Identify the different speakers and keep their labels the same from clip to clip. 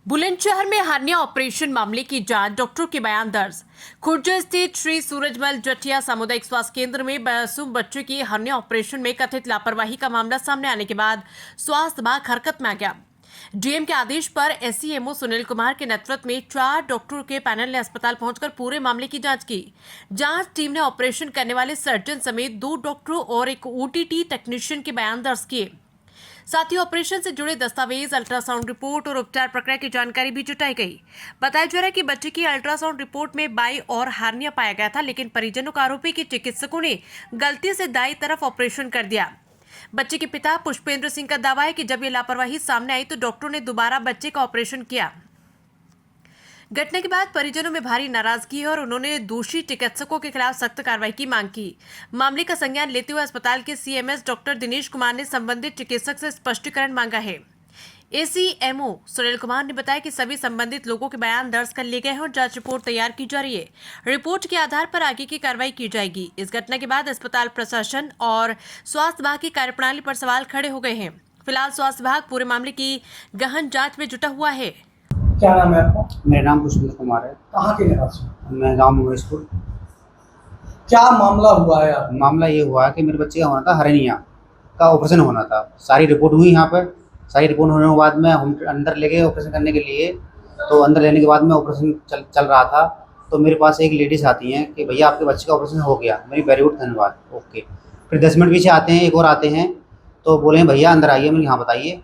Speaker 1: बुलंदशहर में hernia operation मामले की जांच, डॉक्टर के बयान दर्ज। खुर्जा स्थित श्री सूरजमल जटिया सामुदायिक स्वास्थ्य केंद्र में मासूम बच्चे की हर्निया ऑपरेशन में कथित लापरवाही का मामला सामने आने के बाद स्वास्थ्य विभाग हरकत में आ गया। डीएम के आदेश पर एससीएमओ सुनील कुमार के नेतृत्व में 4 डॉक्टरों के पैनल ने अस्पताल पहुंचकर पूरे मामले की जांच की। जांच टीम ने ऑपरेशन करने वाले सर्जन समेत 2 डॉक्टरों और एक ओटीटी टेक्नीशियन के बयान दर्ज किए। साथ ही ऑपरेशन से जुड़े दस्तावेज, अल्ट्रासाउंड रिपोर्ट और उपचार प्रक्रिया की जानकारी भी जुटाई गई। बताया जा रहा है कि बच्चे की अल्ट्रासाउंड रिपोर्ट में बाई और हार्निया पाया गया था, लेकिन परिजनों का आरोप है कि चिकित्सकों ने गलती से दाई तरफ ऑपरेशन कर दिया। बच्चे के पिता पुष्पेंद्र सिंह का दावा है कि जब ये लापरवाही सामने आई तो डॉक्टरों ने दोबारा बच्चे का ऑपरेशन किया। घटना के बाद परिजनों में भारी नाराजगी है और उन्होंने दोषी चिकित्सकों के खिलाफ सख्त कार्रवाई की मांग की। मामले का संज्ञान लेते हुए अस्पताल के सीएमएस डॉक्टर दिनेश कुमार ने संबंधित चिकित्सक से स्पष्टीकरण मांगा है। एसीएमओ सुनील कुमार ने बताया कि सभी संबंधित लोगों के बयान दर्ज कर लिए गए हैं और जांच रिपोर्ट तैयार की जा रही है। रिपोर्ट के आधार पर आगे की कार्रवाई की जाएगी। इस घटना के बाद अस्पताल प्रशासन और स्वास्थ्य विभाग की कार्यप्रणाली पर सवाल खड़े हो गए हैं। फिलहाल स्वास्थ्य विभाग पूरे मामले की गहन जांच में जुटा हुआ है।
Speaker 2: क्या नाम है आपका?
Speaker 3: मेरा नाम पुष्पेंद्र कुमार है।
Speaker 2: कहाँ के निवासी?
Speaker 3: मैं गाँव महेशपुर।
Speaker 2: क्या मामला हुआ है आप?
Speaker 3: मामला ये हुआ कि मेरे बच्चे का होना था हर्निया का ऑपरेशन होना था। सारी रिपोर्ट हुई यहाँ पर। सारी रिपोर्ट होने के बाद में हम अंदर ले गए ऑपरेशन करने के लिए। तो अंदर लेने के बाद में ऑपरेशन चल रहा था। तो मेरे पास एक लेडीज़ आती हैं कि भैया आपके बच्चे का ऑपरेशन हो गया। मेरी वेरी गुड, धन्यवाद, ओके। फिर 10 मिनट पीछे आते हैं, एक और आते हैं तो बोले भैया अंदर आइए। मैंने यहाँ बताइए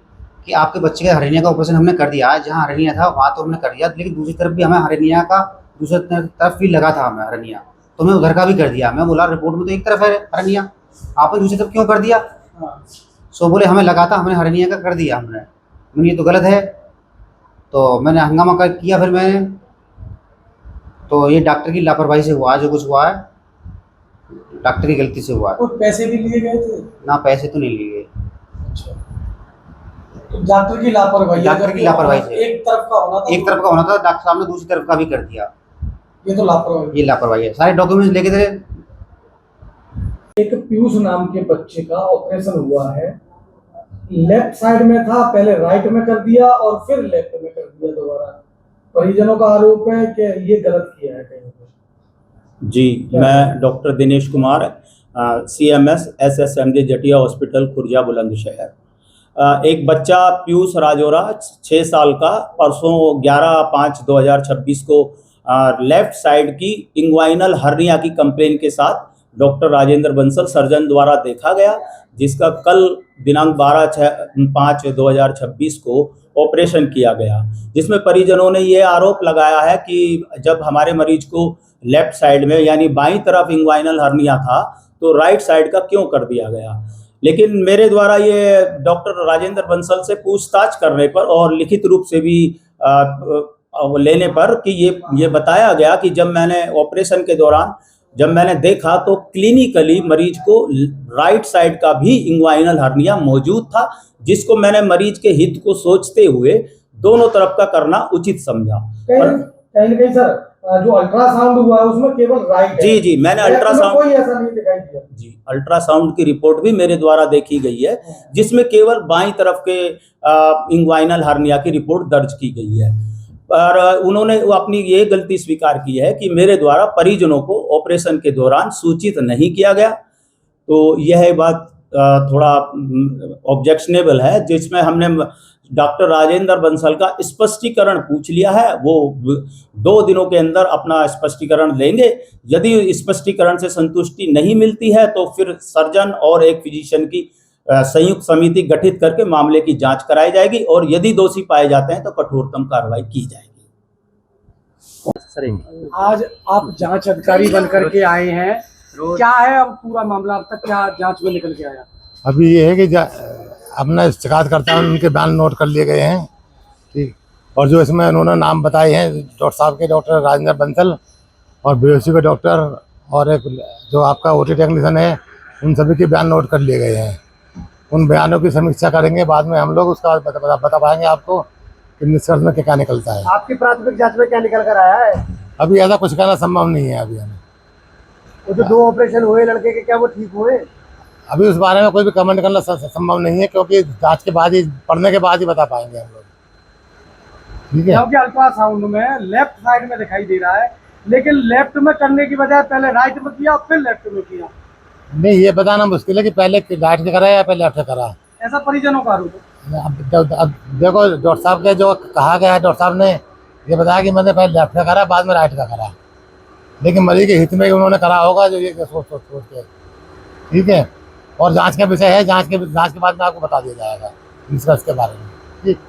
Speaker 3: कि आपके बच्चे का हर्निया का ऑपरेशन हमने कर दिया। जहाँ हर्निया था वहाँ तो हमने कर दिया, लेकिन दूसरी तरफ भी हमें हर्निया का दूसरी तरफ भी लगा था हमें हर्निया, तो मैं उधर का भी कर दिया। मैं बोला रिपोर्ट में तो एक तरफ है हर्निया, आपने दूसरी तरफ क्यों कर दिया? सो बोले हमें लगा था, हमने हर्निया का कर दिया हमने। मैंने ये तो गलत है। तो मैंने हंगामा किया। फिर मैंने तो ये डॉक्टर की लापरवाही से हुआ, जो कुछ हुआ है डॉक्टर की गलती से हुआ है।
Speaker 2: और पैसे भी लिए गए थे?
Speaker 3: ना, पैसे तो नहीं लिए गए।
Speaker 2: तो डॉक्टर की लापरवाही,
Speaker 3: डॉक्टर की लापरवाही से
Speaker 2: एक तरफ का होना था,
Speaker 3: एक तरफ का होना था, डॉक्टर साहब ने दूसरी तरफ का भी कर दिया।
Speaker 2: ये तो लापरवाही,
Speaker 3: ये लापरवाही है। सारे डॉक्यूमेंट्स लेके थे।
Speaker 2: एक पीयूष नाम के बच्चे का ऑपरेशन हुआ है, लेफ्ट साइड में था, पहले राइट में कर दिया और फिर लेफ्ट में कर दिया दोबारा। परिजनों का आरोप है कि ये गलत किया है कहीं पर।
Speaker 4: जी, मैं doctor Dinesh Kumar, CMS SSMD Jatia hospital Khurja Bulandshahr. एक बच्चा पीयूष राजौरा 6 साल का परसों 11/5/2026 को लेफ्ट साइड की इंग्वाइनल हर्निया की कंप्लेन के साथ डॉक्टर राजेंद्र बंसल सर्जन द्वारा देखा गया, जिसका कल दिनांक 12/5/2026 को ऑपरेशन किया गया। जिसमें परिजनों ने ये आरोप लगाया है कि जब हमारे मरीज को लेफ्ट साइड में यानी बाईं तरफ इंग्वाइनल हर्निया था तो राइट साइड का क्यों कर दिया गया। लेकिन मेरे द्वारा ये डॉक्टर राजेंद्र बंसल से पूछताछ करने पर और लिखित रूप से भी लेने पर कि ये बताया गया कि जब मैंने ऑपरेशन के दौरान जब मैंने देखा तो क्लिनिकली मरीज को राइट साइड का भी इंग्वाइनल हर्निया मौजूद था, जिसको मैंने मरीज के हित को सोचते हुए दोनों तरफ का करना उचित समझा।
Speaker 2: कहीं सर जो अल्ट्रासाउंड हुआ है उसमें केवल राइट है।
Speaker 4: जी, मैंने अल्ट्रासाउंड
Speaker 2: कोई ऐसा नहीं दिखाई दिया।
Speaker 4: जी, अल्ट्रासाउंड की रिपोर्ट भी मेरे द्वारा देखी गई है, जिसमें केवल बाईं तरफ के इंग्वाइनल हर्निया की रिपोर्ट दर्ज की गई है। पर उन्होंने अपनी ये गलती स्वीकार की है कि मेरे द्वारा परिजनों को ऑपरेशन के दौरान सूचित नहीं किया गया। तो यह बात थोड़ा ऑब्जेक्शनेबल है, जिसमें हमने डॉक्टर राजेंद्र बंसल का स्पष्टीकरण पूछ लिया है। वो 2 दिनों के अंदर अपना स्पष्टीकरण लेंगे। यदि स्पष्टीकरण से संतुष्टि नहीं मिलती है तो फिर सर्जन और एक फिजिशियन की संयुक्त समिति गठित करके मामले की जांच कराई जाएगी और यदि दोषी पाए जाते हैं तो कठोरतम कार्रवाई की जाएगी।
Speaker 2: आज आप जांच अधिकारी बनकर के आए हैं, क्या है अब पूरा मामला, अब तक क्या जांच में निकल के आया?
Speaker 5: अभी ये है कि अपना शिकायत करता है, उनके बयान नोट कर लिए गए हैं, ठीक। और जो इसमें उन्होंने नाम बताए हैं डॉक्टर साहब के, डॉक्टर राजेंद्र बंसल और बीओसी के डॉक्टर और एक जो आपका ओटी टेक्नीशियन है, उन सभी के बयान नोट कर लिए गए हैं। उन बयानों की समीक्षा करेंगे, बाद में हम लोग उसका बता पाएंगे आपको कि निष्कर्ष में क्या निकलता है।
Speaker 2: आपकी प्राथमिक जांच में क्या निकल कर आया है?
Speaker 5: अभी ऐसा कुछ कहना संभव नहीं है अभी हमें।
Speaker 2: वो जो 2 ऑपरेशन हुए लड़के के, क्या वो ठीक हुए?
Speaker 5: अभी उस बारे में कोई भी कमेंट करना संभव नहीं है, क्योंकि जांच के बाद ही, पढ़ने के बाद ही बता पाएंगे हम लोग। ठीक है।
Speaker 2: क्योंकि अल्ट्रासाउंड में लेफ्ट साइड में दिखाई दे रहा है, लेकिन लेफ्ट में करने की बजाय पहले राइट में किया और फिर लेफ्ट में किया।
Speaker 5: नहीं, ये बताना मुश्किल है कि पहले राइट से करा या पहले लेफ्ट से करा।
Speaker 2: ऐसा परिजनों का आरोप है।
Speaker 5: अब देखो, डॉक्टर साहब के जो कहा गया है, डॉक्टर साहब ने ये बताया कि मैंने पहले लेफ्ट का करा, बाद में राइट का करा, लेकिन मरीज के हित में उन्होंने करा होगा जो ये सोच के। ठीक है, और जांच का विषय है, जांच के बाद में आपको बता दिया जाएगा डिस्कस के बारे में।